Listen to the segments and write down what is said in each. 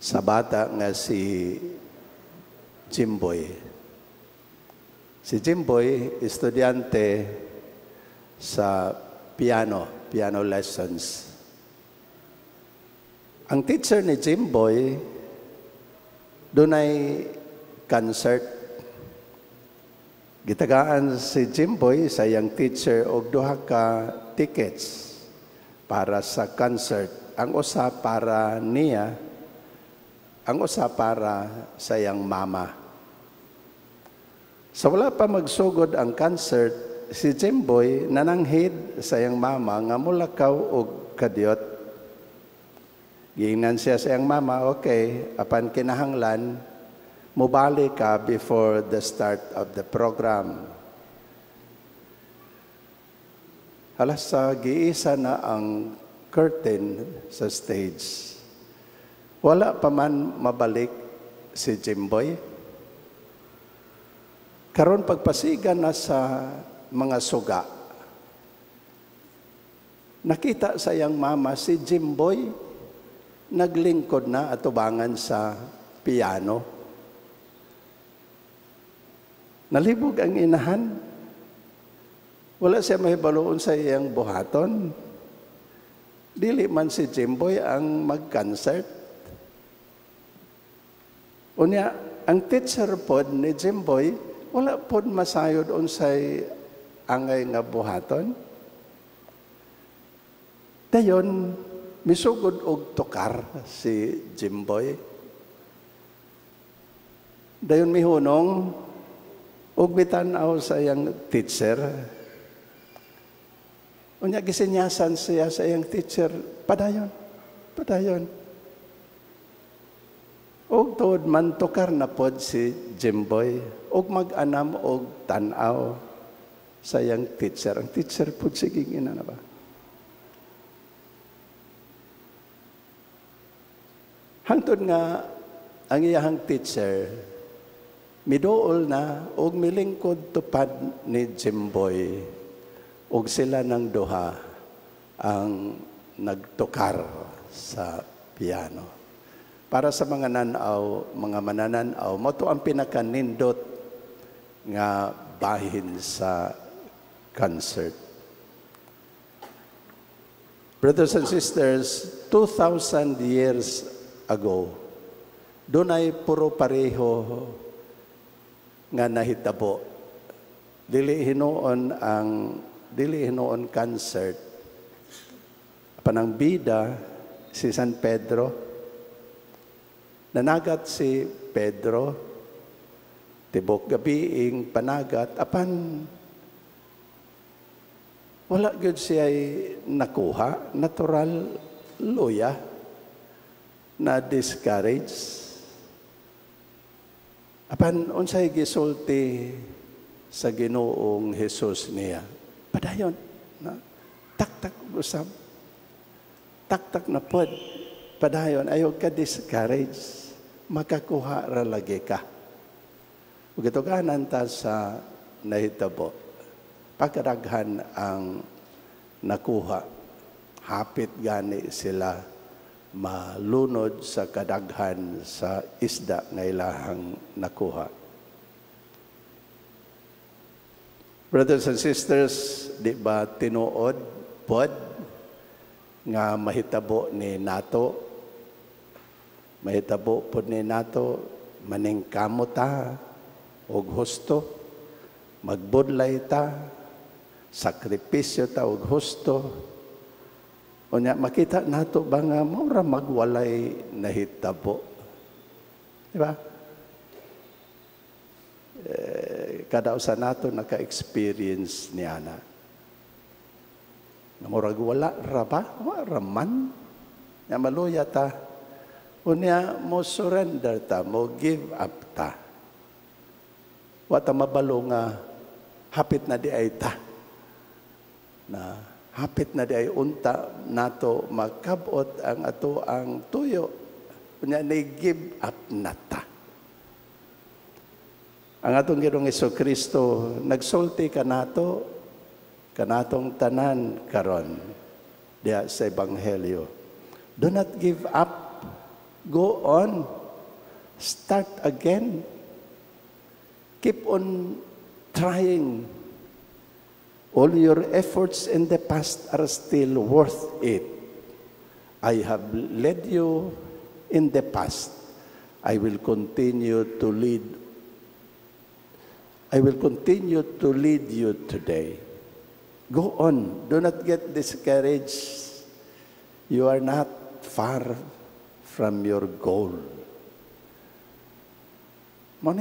sa bata nga si Jimboy. Si Jimboy, estudyante sa piano lessons. Ang teacher ni Jimboy, doon ay concert. Gitagaan si Jimboy sa iyang teacher og duha ka tickets para sa concert. Ang usa para niya, ang usa para sa iyang mama. Sa wala pa magsugod ang concert, si Jimboy nananghid sa iyang mama nga mulakaw og kadyot. Giingnan siya sa iyang mama, okay, apan kinahanglan, mubali ka before the start of the program. Halas sa giisa na ang curtain sa stage. Wala pa man mabalik si Jimboy. Karon pagpasigan na sa mga suga, nakita sa iyang mama si Jimboy naglingkod na atubangan sa piano. Nalibog ang inahan. Wala siya mahibaloon sa iyang buhaton. Dili man si Jimboy ang mag-concert. Unya, ang teacher pod ni Jimboy, wala pod masayod unsay angay nga buhaton. Dayon, misugod og tukar si Jimboy. Dayon mihunong og bitanaw sa iyang teacher. Unya gisinyasan siya sa iyang teacher, padayon. Og tuod man tukar na pod si Jimboy, og mag-anam og tanaw sa iyang teacher. Ang teacher pod siging ina na ba? Hangtod nga ang iyang teacher, miduol na og milingkod tupad ni Jimboy, og sila ng duha ang nagtukar sa piano. Para sa mga mga manananaw, moto ang pinakanindot nga bahin sa concert. Brothers and sisters, 2,000 years ago, doon ay puro pareho nga nahitabo. Dili hinoon concert. Panang bida si San Pedro. Nanagat si Pedro, tibok gabiing panagat, apan wala gyud siya nakuha, natural luya, na discourage. Apan unsay gisulti sa Ginoong Hesus niya, padayon, na tak-tak usab, tak-tak na pod, padayon, ayaw ka discourage. Makakuha ra lagi ka. Ug ito kanan ta sa nahitabo. Pagkaraghan ang nakuha, hapit gani sila malunod sa kadaghan sa isda nga ilahang nakuha. Brothers and sisters, di ba tinuod pod nga mahitabo ni nato? Mahitabo po ni nato, maningkamo ta, og husto, magbudlay ta, sakripisyo ta, og husto. O niya, makita nato ba nga, maura magwalay nahitabo. Diba? Kada usa nato naka-experience niya na. Maura wala ra ba? Wala man. Nga maluya ta. Unya mo surrender ta, mo give up ta. Wata mabalo nga hapit na di ay ta. Na hapit na di ay unta nato makabot ang ato ang tuyo. Unya ni give up na ta. Ang atong Ginoong Jesucristo nagsulti kanatong tanan karon diya sa ebanghelyo. Do not give up Go on. Start again. Keep on trying. All your efforts in the past are still worth it. I have led you in the past. I will continue to lead. I will continue to lead you today. Go on. Do not get discouraged. You are not far from your goal. Mo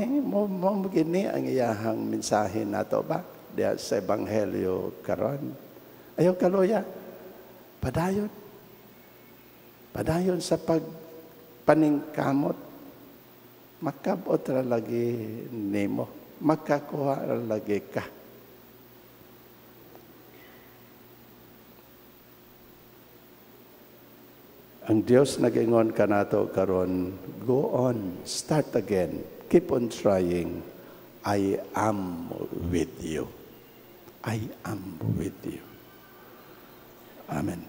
gini ang iyahang mensahe nato ba? Diya sa Ebanghelyo karon. Ayaw kaluya. Padayon. Padayon sa pagpaningkamot. Makabot ra lagi nimo. Makakuha ra lagi ka. Ang Diyos nag-ingon ka nato karon, go on, start again, keep on trying. I am with you. I am with you. Amen.